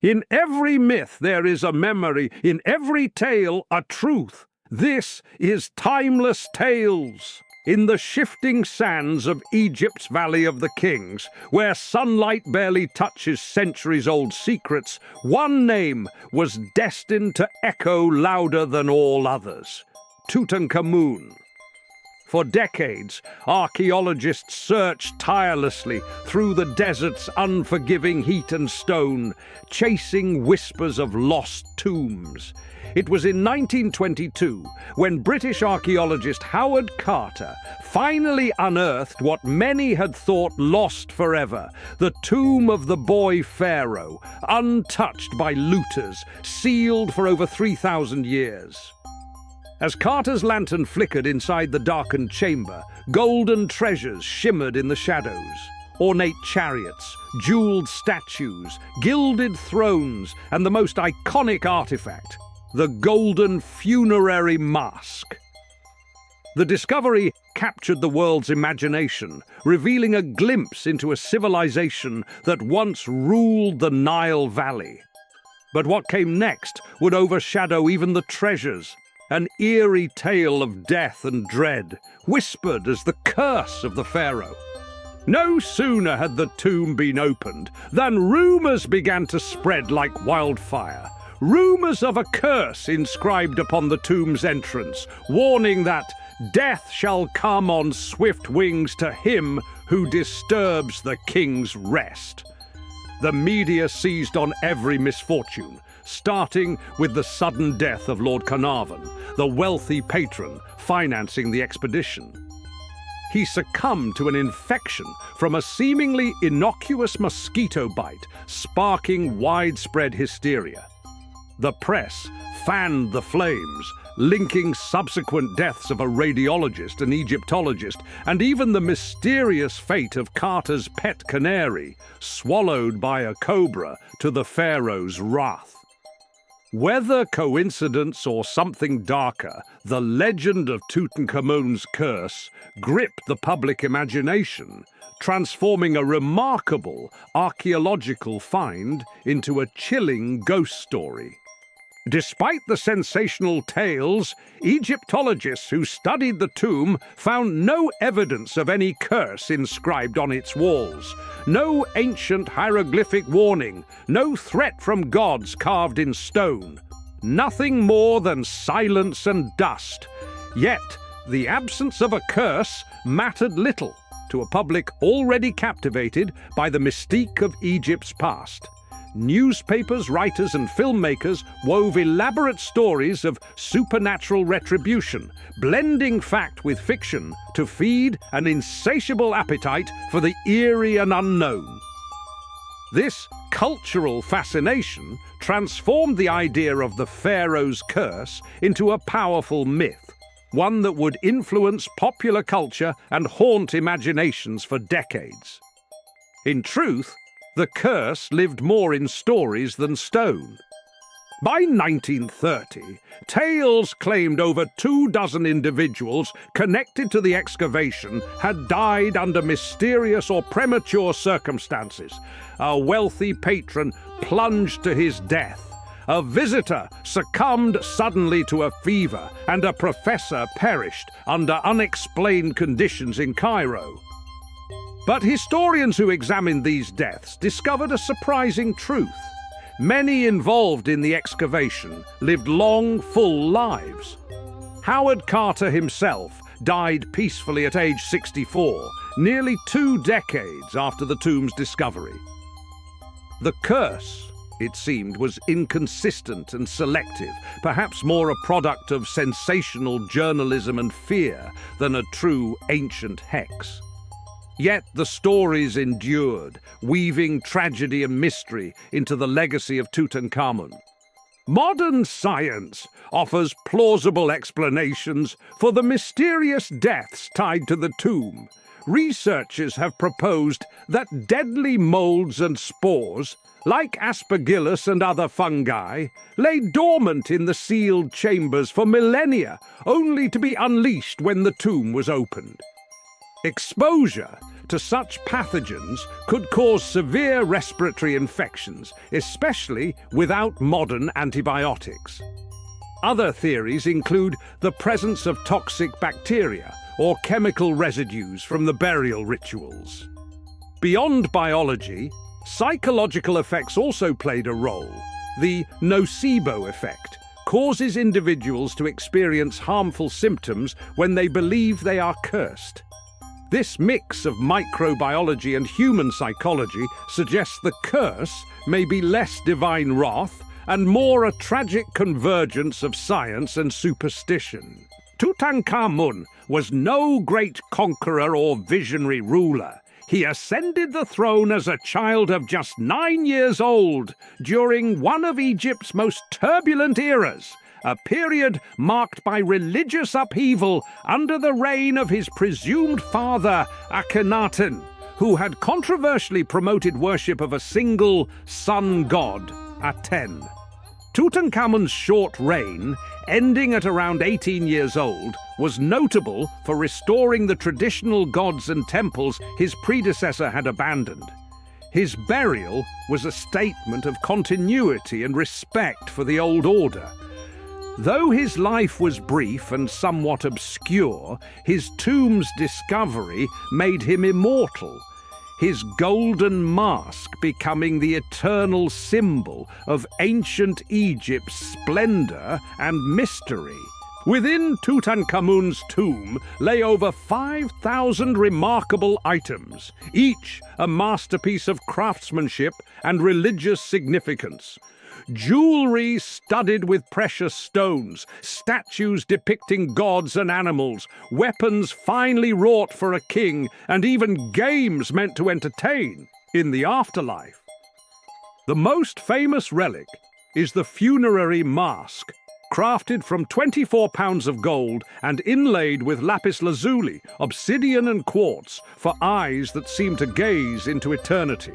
In every myth there is a memory, in every tale a truth. This is Timeless Tales. In the shifting sands of Egypt's Valley of the Kings, where sunlight barely touches centuries-old secrets, one name was destined to echo louder than all others: Tutankhamun. For decades, archaeologists searched tirelessly through the desert's unforgiving heat and stone, chasing whispers of lost tombs. It was in 1922 when British archaeologist Howard Carter finally unearthed what many had thought lost forever: the tomb of the boy Pharaoh, untouched by looters, sealed for over 3,000 years. As Carter's lantern flickered inside the darkened chamber, golden treasures shimmered in the shadows. Ornate chariots, jeweled statues, gilded thrones, and the most iconic artifact, the golden funerary mask. The discovery captured the world's imagination, revealing a glimpse into a civilization that once ruled the Nile Valley. But what came next would overshadow even the treasures. An eerie tale of death and dread, whispered as the curse of the pharaoh. No sooner had the tomb been opened than rumors began to spread like wildfire. Rumors of a curse inscribed upon the tomb's entrance, warning that death shall come on swift wings to him who disturbs the king's rest. The media seized on every misfortune, starting with the sudden death of Lord Carnarvon, the wealthy patron financing the expedition. He succumbed to an infection from a seemingly innocuous mosquito bite, sparking widespread hysteria. The press fanned the flames, linking subsequent deaths of a radiologist, an Egyptologist, and even the mysterious fate of Carter's pet canary, swallowed by a cobra, to the pharaoh's wrath. Whether coincidence or something darker, the legend of Tutankhamun's curse gripped the public imagination, transforming a remarkable archaeological find into a chilling ghost story. Despite the sensational tales, Egyptologists who studied the tomb found no evidence of any curse inscribed on its walls, no ancient hieroglyphic warning, no threat from gods carved in stone. Nothing more than silence and dust. Yet, the absence of a curse mattered little to a public already captivated by the mystique of Egypt's past. Newspapers, writers, and filmmakers wove elaborate stories of supernatural retribution, blending fact with fiction to feed an insatiable appetite for the eerie and unknown. This cultural fascination transformed the idea of the pharaoh's curse into a powerful myth, one that would influence popular culture and haunt imaginations for decades. In truth, the curse lived more in stories than stone. By 1930, tales claimed over 24 individuals connected to the excavation had died under mysterious or premature circumstances. A wealthy patron plunged to his death. A visitor succumbed suddenly to a fever, and a professor perished under unexplained conditions in Cairo. But historians who examined these deaths discovered a surprising truth. Many involved in the excavation lived long, full lives. Howard Carter himself died peacefully at age 64, nearly 2 decades after the tomb's discovery. The curse, it seemed, was inconsistent and selective, perhaps more a product of sensational journalism and fear than a true ancient hex. Yet the stories endured, weaving tragedy and mystery into the legacy of Tutankhamun. Modern science offers plausible explanations for the mysterious deaths tied to the tomb. Researchers have proposed that deadly molds and spores, like aspergillus and other fungi, lay dormant in the sealed chambers for millennia, only to be unleashed when the tomb was opened. Exposure to such pathogens could cause severe respiratory infections, especially without modern antibiotics. Other theories include the presence of toxic bacteria or chemical residues from the burial rituals. Beyond biology, psychological effects also played a role. The nocebo effect causes individuals to experience harmful symptoms when they believe they are cursed. This mix of microbiology and human psychology suggests the curse may be less divine wrath and more a tragic convergence of science and superstition. Tutankhamun was no great conqueror or visionary ruler. He ascended the throne as a child of just 9 years old during one of Egypt's most turbulent eras, a period marked by religious upheaval under the reign of his presumed father, Akhenaten, who had controversially promoted worship of a single sun god, Aten. Tutankhamun's short reign, ending at around 18 years old, was notable for restoring the traditional gods and temples his predecessor had abandoned. His burial was a statement of continuity and respect for the old order. Though his life was brief and somewhat obscure, his tomb's discovery made him immortal, his golden mask becoming the eternal symbol of ancient Egypt's splendor and mystery. Within Tutankhamun's tomb lay over 5,000 remarkable items, each a masterpiece of craftsmanship and religious significance. Jewelry studded with precious stones, statues depicting gods and animals, weapons finely wrought for a king, and even games meant to entertain in the afterlife. The most famous relic is the funerary mask, crafted from 24 pounds of gold and inlaid with lapis lazuli, obsidian and quartz for eyes that seem to gaze into eternity.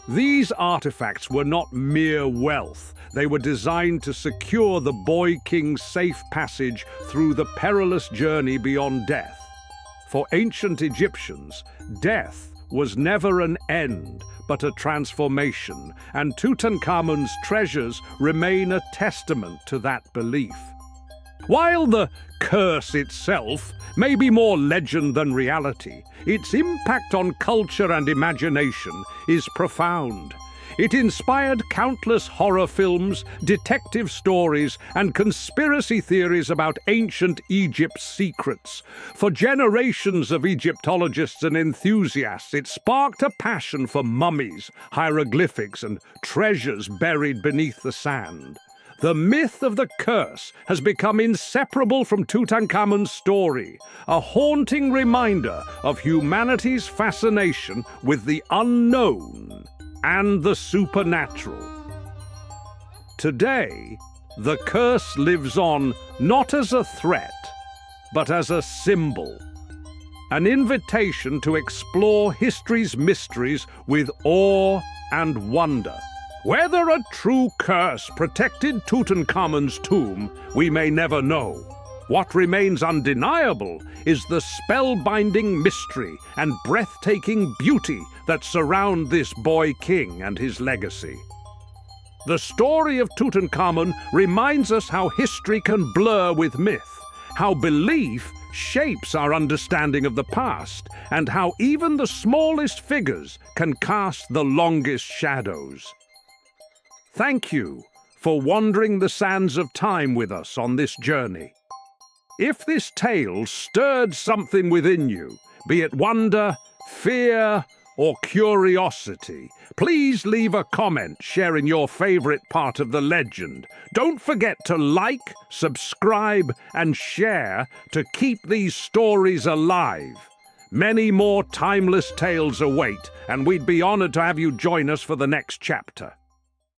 These artifacts were not mere wealth. They were designed to secure the boy king's safe passage through the perilous journey beyond death. For ancient Egyptians, death was never an end, but a transformation, and Tutankhamun's treasures remain a testament to that belief. While the curse itself may be more legend than reality, its impact on culture and imagination is profound. It inspired countless horror films, detective stories, and conspiracy theories about ancient Egypt's secrets. For generations of Egyptologists and enthusiasts, it sparked a passion for mummies, hieroglyphics, and treasures buried beneath the sand. The myth of the curse has become inseparable from Tutankhamun's story, a haunting reminder of humanity's fascination with the unknown and the supernatural. Today, the curse lives on not as a threat, but as a symbol, an invitation to explore history's mysteries with awe and wonder. Whether a true curse protected Tutankhamun's tomb, we may never know. What remains undeniable is the spellbinding mystery and breathtaking beauty that surround this boy king and his legacy. The story of Tutankhamun reminds us how history can blur with myth, how belief shapes our understanding of the past, and how even the smallest figures can cast the longest shadows. Thank you for wandering the sands of time with us on this journey. If this tale stirred something within you, be it wonder, fear, or curiosity, please leave a comment sharing your favorite part of the legend. Don't forget to like, subscribe, and share to keep these stories alive. Many more timeless tales await, and we'd be honored to have you join us for the next chapter.